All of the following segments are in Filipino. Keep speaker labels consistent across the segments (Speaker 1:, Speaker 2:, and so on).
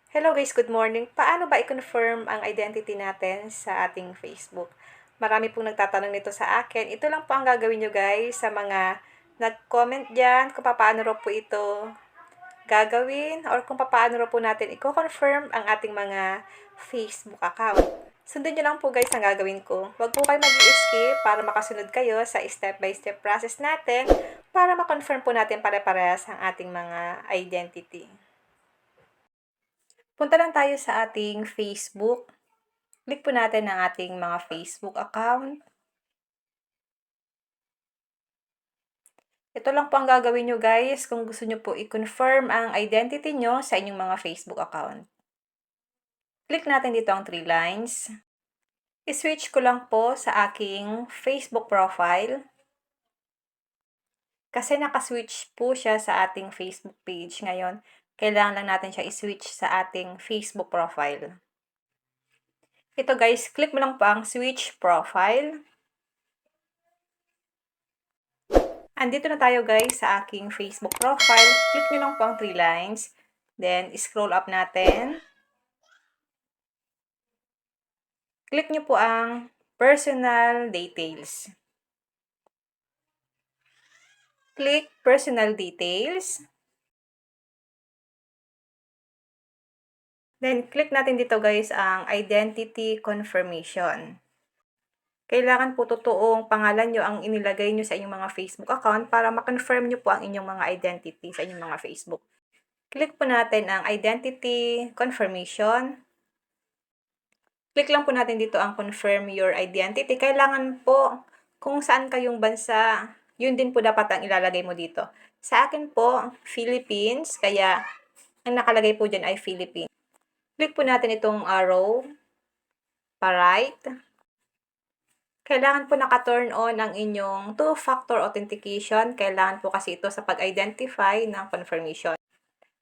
Speaker 1: Hello guys, good morning. Paano ba i-confirm ang identity natin sa ating Facebook? Marami pong nagtatanong nito sa akin. Ito lang po ang gagawin nyo guys sa mga nag-comment dyan kung paano raw po ito gagawin or kung paano raw po natin i-confirm ang ating mga Facebook account. Sundin nyo lang po guys ang gagawin ko. Huwag po kayo mag-skip para makasunod kayo sa step-by-step process natin para ma-confirm po natin pare-parehas ang ating mga identity. Punta lang tayo sa ating Facebook. Click po natin ang ating mga Facebook account. Ito lang po ang gagawin nyo guys kung gusto nyo po i-confirm ang identity nyo sa inyong mga Facebook account. Click natin dito ang 3 lines. I-switch ko lang po sa aking Facebook profile. Kasi nakaswitch po siya sa ating Facebook page ngayon. Kailangan lang natin siya i-switch sa ating Facebook profile. Ito guys, click mo lang po ang switch profile. Andito na tayo guys sa aking Facebook profile. Click nyo lang po ang 3 lines. Then, scroll up natin. Click nyo po ang personal details. Click personal details. Then, click natin dito guys ang identity confirmation. Kailangan po totoong pangalan nyo ang inilagay nyo sa inyong mga Facebook account para ma-confirm nyo po ang inyong mga identity sa inyong mga Facebook. Click po natin ang identity confirmation. Click lang po natin dito ang confirm your identity. Kailangan po kung saan kayong bansa, yun din po dapat ang ilalagay mo dito. Sa akin po, Philippines, kaya ang nakalagay po dyan ay Philippines. Click po natin itong arrow, pa-right. Kailangan po naka-turn on ang inyong two-factor authentication. Kailangan po kasi ito sa pag-identify ng confirmation.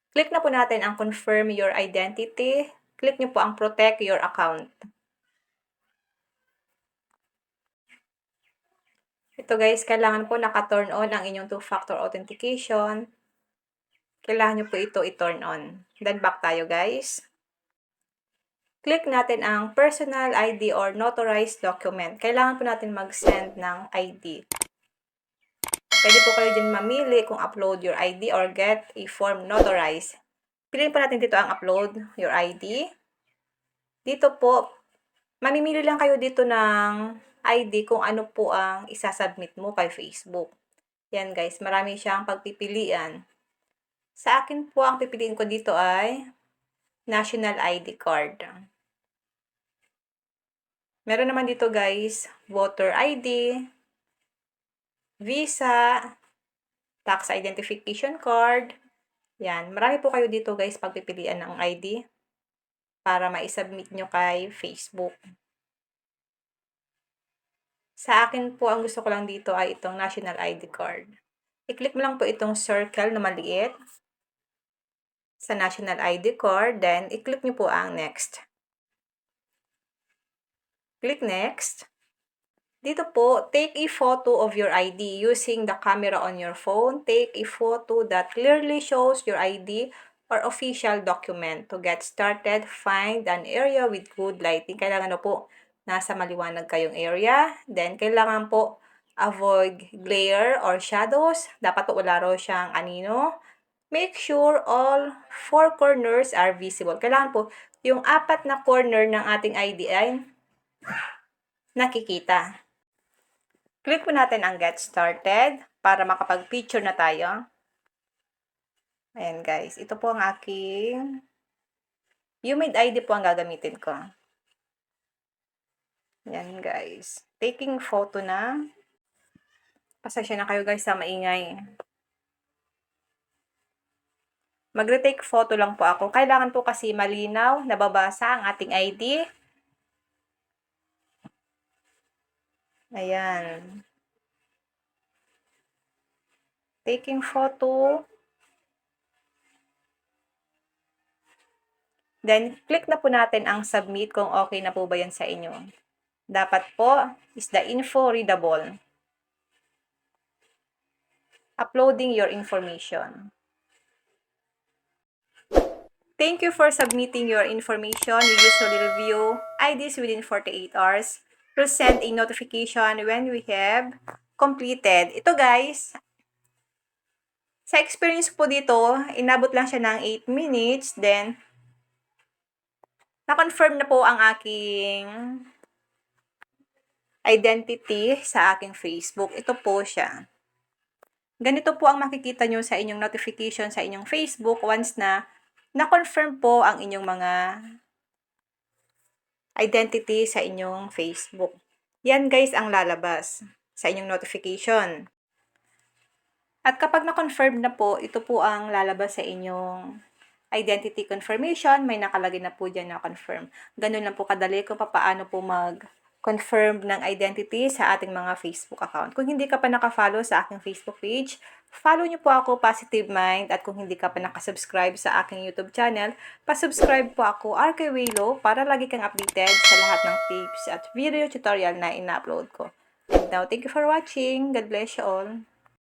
Speaker 1: Click na po natin ang confirm your identity. Click nyo po ang protect your account. Ito guys, kailangan po naka-turn on ang inyong two-factor authentication. Kailangan nyo po ito i-turn on. Then back tayo guys. Click natin ang personal ID or notarized document. Kailangan po natin mag-send ng ID. Pwede po kayo din mamili kung upload your ID or get a form notarized. Piliin po natin dito ang upload your ID. Dito po, mamimili lang kayo dito ng ID kung ano po ang isasubmit mo kay Facebook. Yan guys, marami siyang pagpipilian. Sa akin po, ang pipiliin ko dito ay National ID card. Meron naman dito guys, Voter ID, Visa, Tax Identification Card. Yan, marami po kayo dito guys pagpipilian ng ID para ma-submit nyo kay Facebook. Sa akin po, ang gusto ko lang dito ay itong National ID card. I-click mo lang po itong circle na maliit sa National ID card, then i-click nyo po ang next. Click next. Dito po, take a photo of your ID using the camera on your phone. Take a photo that clearly shows your ID or official document. To get started, find an area with good lighting. Kailangan po nasa maliwanag kayong area. Then, kailangan po avoid glare or shadows. Dapat po wala raw siyang anino. Make sure all 4 corners are visible. Kailangan po yung 4 na corner ng ating ID ay nakikita. Click po natin ang Get Started para makapag-picture na tayo. Ayan guys, ito po ang aking Humid ID po ang gagamitin ko. Ayan guys, taking photo na. Pasensya na kayo guys sa maingay. Magre-take photo lang po ako. Kailangan po kasi malinaw, nababasa ang ating ID. Ayan. Taking photo. Then, click na po natin ang submit kung okay na po ba yan sa inyo. Dapat po is the info readable. Uploading your information. Thank you for submitting your information. We usually review IDs within 48 hours. We'll send a notification when we have completed. Ito guys, sa experience po dito, inabot lang siya ng 8 minutes. Then, na-confirm na po ang aking identity sa aking Facebook. Ito po siya. Ganito po ang makikita nyo sa inyong notification sa inyong Facebook once na na-confirm po ang inyong mga identity sa inyong Facebook. Yan guys ang lalabas sa inyong notification. At kapag na-confirm na po, ito po ang lalabas sa inyong identity confirmation. May nakalagay na po dyan na confirm. Ganun lang po kadali kung paano po mag-confirm ng identity sa ating mga Facebook account. Kung hindi ka pa nakafollow sa aking Facebook page, follow nyo po ako, Positive Mind. At kung hindi ka pa nakasubscribe sa aking YouTube channel, pasubscribe po ako, RK Waylo, para lagi kang updated sa lahat ng tips at video tutorial na ina-upload ko. And now, thank you for watching. God bless you all.